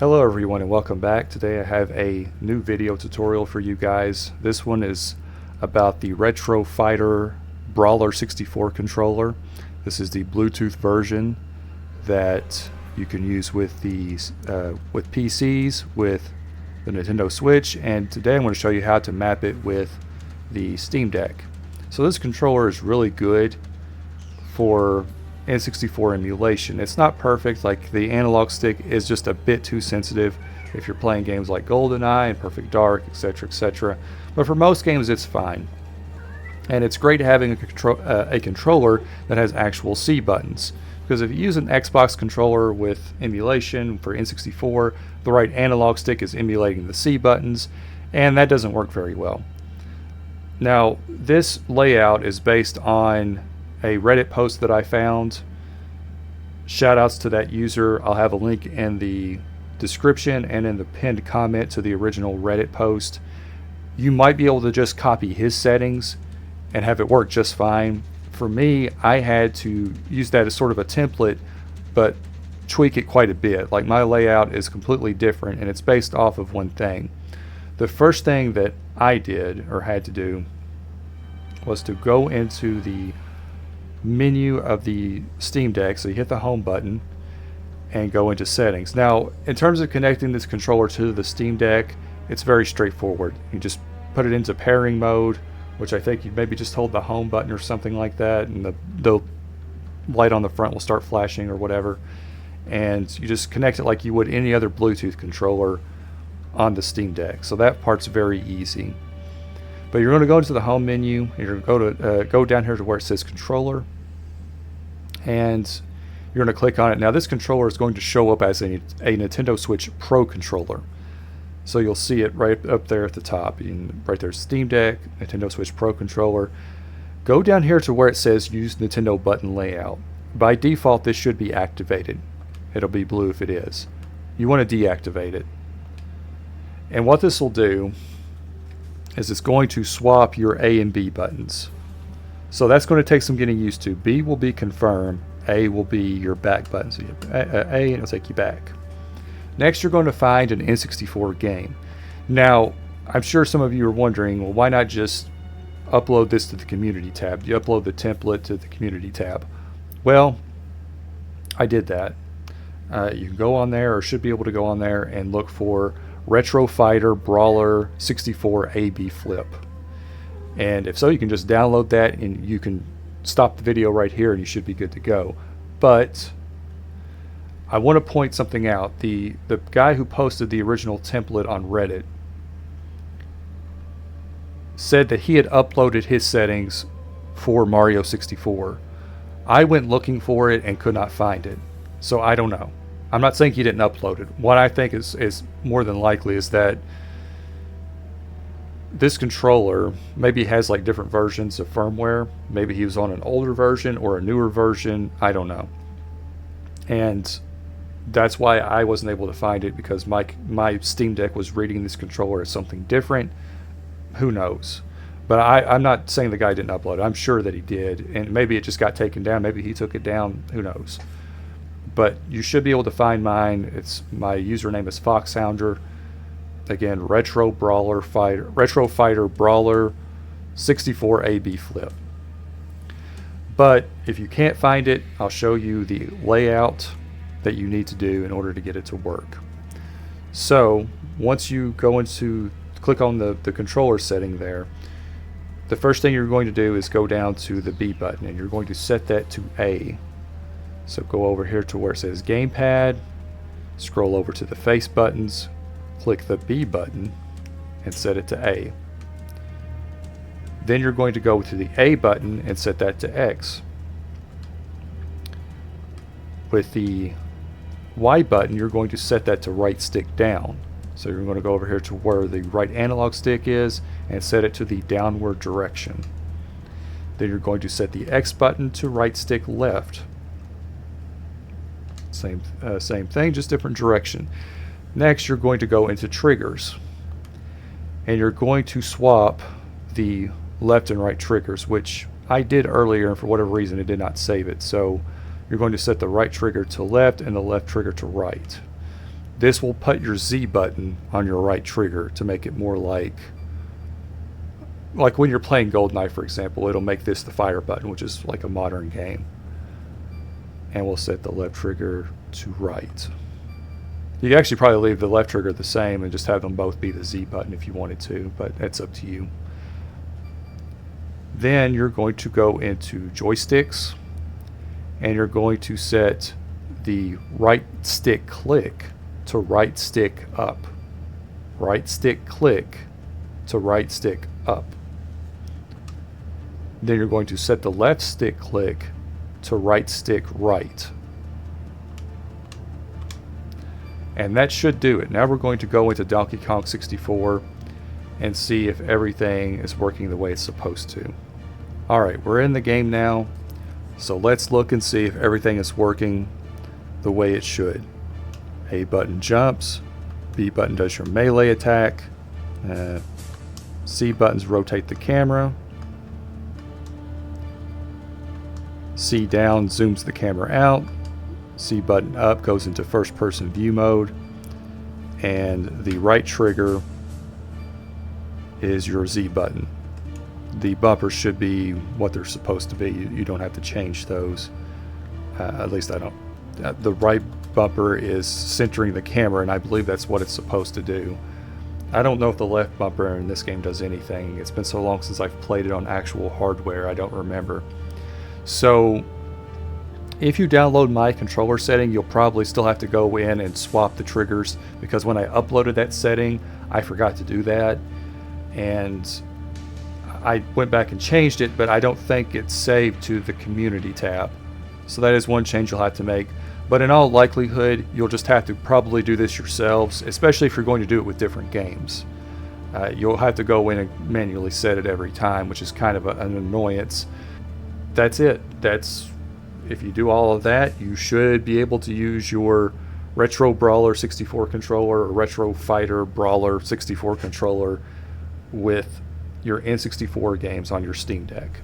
Hello everyone and welcome back. Today I have a new video tutorial for you guys. This one is about the Retro Fighter Brawler64 controller. This is the Bluetooth version that you can use with with PCs, with the Nintendo Switch, and today I'm going to show you how to map it with the Steam Deck. So this controller is really good for N64 emulation. It's not perfect, like the analog stick is just a bit too sensitive if you're playing games like GoldenEye and Perfect Dark, etc, etc. But for most games it's fine. And it's great having a controller that has actual C buttons, because if you use an Xbox controller with emulation for N64, the right analog stick is emulating the C buttons, and that doesn't work very well. Now, this layout is based on a Reddit post that I found. Shoutouts to that user. I'll have a link in the description and in the pinned comment to the original Reddit post. You might be able to just copy his settings and have it work just fine. For me, I had to use that as sort of a template, but tweak it quite a bit. Like, my layout is completely different and it's based off of one thing. The first thing that I did or had to do was to go into the menu of the Steam Deck. So you hit the home button and go into settings. Now, in terms of connecting this controller to the Steam Deck, it's very straightforward. You just put it into pairing mode, which I think you maybe just hold the home button or something like that, and the light on the front will start flashing or whatever, and you just connect it like you would any other Bluetooth controller on the Steam Deck. So that part's very easy. But you're going to go into the home menu, and you're going to go down here to where it says controller, and you're going to click on it. Now, this controller is going to show up as a Nintendo Switch Pro controller. So you'll see it right up there at the top. Right there's Steam Deck, Nintendo Switch Pro controller. Go down here to where it says use Nintendo button layout. By default, this should be activated. It'll be blue if it is. You want to deactivate it. And what this will do is it's going to swap your A and B buttons. So that's going to take some getting used to. B will be confirm, A will be your back button. So you hit A and it'll take you back. Next, you're going to find an N64 game. Now, I'm sure some of you are wondering, well, why not just upload this to the community tab? You upload the template to the community tab. Well, I did that. You can go on there, or should be able to go on there, and look for Retro Fighter Brawler 64 AB Flip. And if so, you can just download that and you can stop the video right here and you should be good to go. But I want to point something out. The guy who posted the original template on Reddit said that he had uploaded his settings for Mario 64. I went looking for it and could not find it. So I don't know. I'm not saying he didn't upload it. What I think is more than likely is that this controller maybe has like different versions of firmware. Maybe he was on an older version or a newer version. I don't know. And that's why I wasn't able to find it, because my Steam Deck was reading this controller as something different. Who knows? But I'm not saying the guy didn't upload it. I'm sure that he did. And maybe it just got taken down. Maybe he took it down. Who knows? But you should be able to find mine. My username is Foxhounder. Again, Retro Fighter Brawler 64 AB Flip. But if you can't find it, I'll show you the layout that you need to do in order to get it to work. So once you go click on the controller setting there, the first thing you're going to do is go down to the B button, and you're going to set that to A. So go over here to where it says Gamepad, scroll over to the face buttons, click the B button, and set it to A. Then you're going to go to the A button and set that to X. With the Y button, you're going to set that to right stick down. So you're going to go over here to where the right analog stick is and set it to the downward direction. Then you're going to set the X button to right stick left. Same thing, just different direction. Next, you're going to go into triggers, and you're going to swap the left and right triggers, which I did earlier, and for whatever reason it did not save it. So you're going to set the right trigger to left and the left trigger to right. this will put your Z button on your right trigger to make it more like when you're playing GoldenEye, for example. It'll make this the fire button, which is like a modern game. And we'll set the left trigger to right. You could actually probably leave the left trigger the same and just have them both be the Z button if you wanted to, but that's up to you. Then you're going to go into joysticks, and you're going to set the right stick click to right stick up. Right stick click to right stick up. Then you're going to set the left stick click to right stick right. And that should do it. Now we're going to go into Donkey Kong 64 and see if everything is working the way it's supposed to. Alright, we're in the game now, so let's look and see if everything is working the way it should. A button jumps, B button does your melee attack, C buttons rotate the camera, C down zooms the camera out, C button up goes into first person view mode, and the right trigger is your Z button. The bumpers should be what they're supposed to be. You don't have to change those. At least I don't. The right bumper is centering the camera, and I believe that's what it's supposed to do. I don't know if the left bumper in this game does anything. It's been so long since I've played it on actual hardware, I don't remember. So if you download my controller setting, you'll probably still have to go in and swap the triggers, because when I uploaded that setting, I forgot to do that, and I went back and changed it, but I don't think it's saved to the community tab. So that is one change you'll have to make. But in all likelihood, you'll just have to probably do this yourselves, especially if you're going to do it with different games. You'll have to go in and manually set it every time, which is kind of an annoyance. That's it. If you do all of that, you should be able to use your Retro Brawler 64 controller or Retro Fighter Brawler 64 controller with your N64 games on your Steam Deck.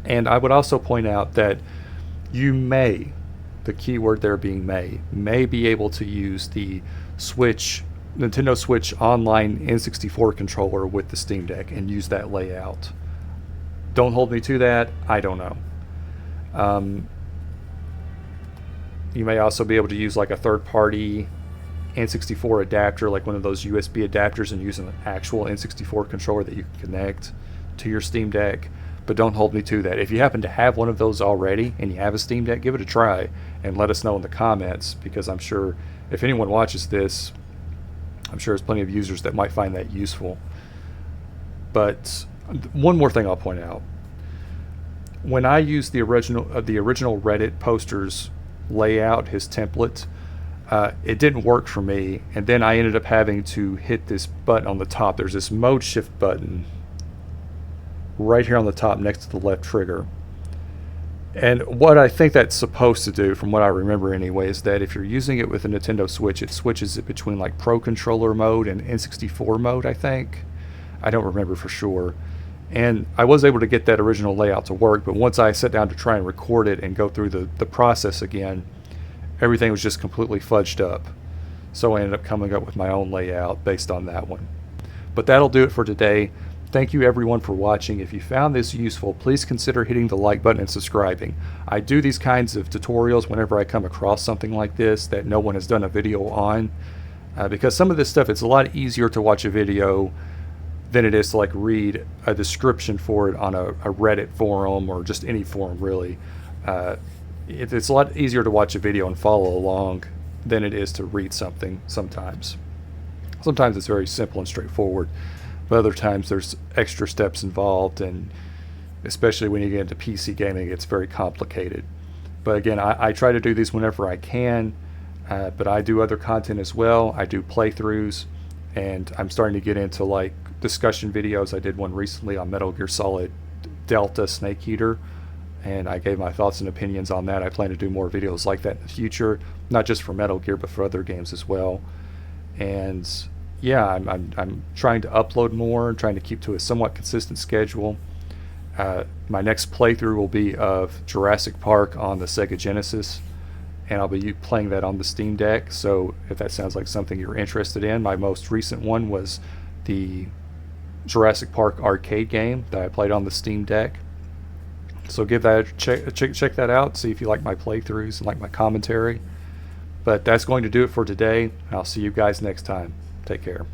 And I would also point out that you may, the keyword there being may be able to use the Nintendo Switch Online N64 controller with the Steam Deck and use that layout. Don't hold me to that. I don't know. You may also be able to use like a third-party N64 adapter, like one of those USB adapters, and use an actual N64 controller that you can connect to your Steam Deck. But don't hold me to that. If you happen to have one of those already and you have a Steam Deck, give it a try and let us know in the comments, because I'm sure if anyone watches this, I'm sure there's plenty of users that might find that useful. But one more thing I'll point out. When I used the original Reddit poster's layout, his template, it didn't work for me, and then I ended up having to hit this button on the top. There's this mode shift button right here on the top next to the left trigger. And what I think that's supposed to do, from what I remember anyway, is that if you're using it with a Nintendo Switch, it switches it between like Pro Controller mode and N64 mode, I think. I don't remember for sure. And I was able to get that original layout to work, but once I sat down to try and record it and go through the process again, everything was just completely fudged up. So I ended up coming up with my own layout based on that one. But that'll do it for today. Thank you everyone for watching. If you found this useful, please consider hitting the like button and subscribing. I do these kinds of tutorials whenever I come across something like this that no one has done a video on, because some of this stuff, it's a lot easier to watch a video than it is to like read a description for it on a Reddit forum or just any forum really. It's a lot easier to watch a video and follow along than it is to read something sometimes. Sometimes it's very simple and straightforward, but other times there's extra steps involved, and especially when you get into PC gaming, it's very complicated. But again, I try to do these whenever I can, but I do other content as well. I do playthroughs, and I'm starting to get into like discussion videos. I did one recently on Metal Gear Solid Delta Snake Eater, and I gave my thoughts and opinions on that. I plan to do more videos like that in the future, not just for Metal Gear, but for other games as well. And yeah, I'm trying to upload more and trying to keep to a somewhat consistent schedule. My next playthrough will be of Jurassic Park on the Sega Genesis, and I'll be playing that on the Steam Deck. So if that sounds like something you're interested in, my most recent one was the Jurassic Park arcade game that I played on the Steam Deck. So give that check that out, see if you like my playthroughs and like my commentary. But that's going to do it for today. I'll see you guys next time. Take care.